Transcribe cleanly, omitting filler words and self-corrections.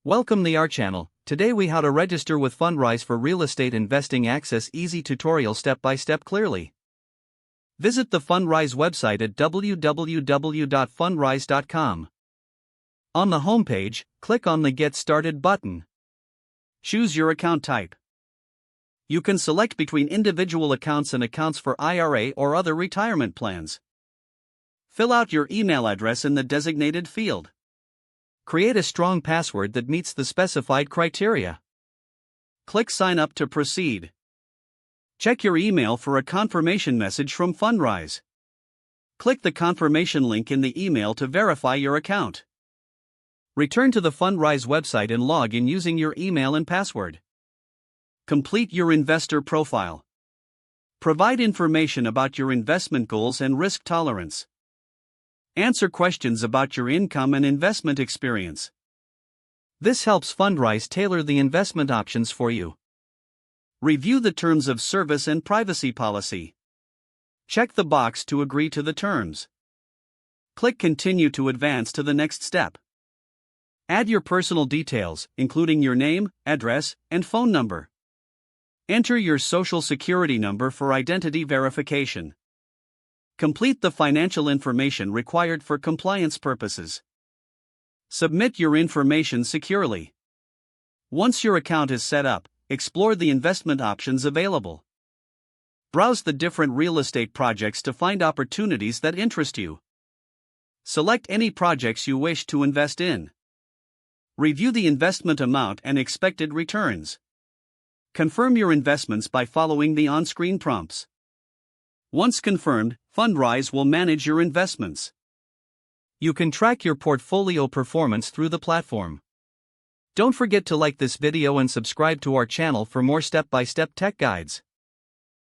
Welcome to our channel. Today we how to register with Fundrise for real estate investing access easy tutorial step by step clearly. Visit the Fundrise website at www.fundrise.com. On the homepage, click on the Get Started button. Choose your account type. You can select between individual accounts and accounts for IRA or other retirement plans. Fill out your email address in the designated field. Create a strong password that meets the specified criteria. Click Sign Up to proceed. Check your email for a confirmation message from Fundrise. Click the confirmation link in the email to verify your account. Return to the Fundrise website and log in using your email and password. Complete your investor profile. Provide information about your investment goals and risk tolerance. Answer questions about your income and investment experience. This helps Fundrise tailor the investment options for you. Review the terms of service and privacy policy. Check the box to agree to the terms. Click Continue to advance to the next step. Add your personal details, including your name, address, and phone number. Enter your social security number for identity verification. Complete the financial information required for compliance purposes. Submit your information securely. Once your account is set up, explore the investment options available. Browse the different real estate projects to find opportunities that interest you. Select any projects you wish to invest in. Review the investment amount and expected returns. Confirm your investments by following the on-screen prompts. Once confirmed, Fundrise will manage your investments. You can track your portfolio performance through the platform. Don't forget to like this video and subscribe to our channel for more step-by-step tech guides.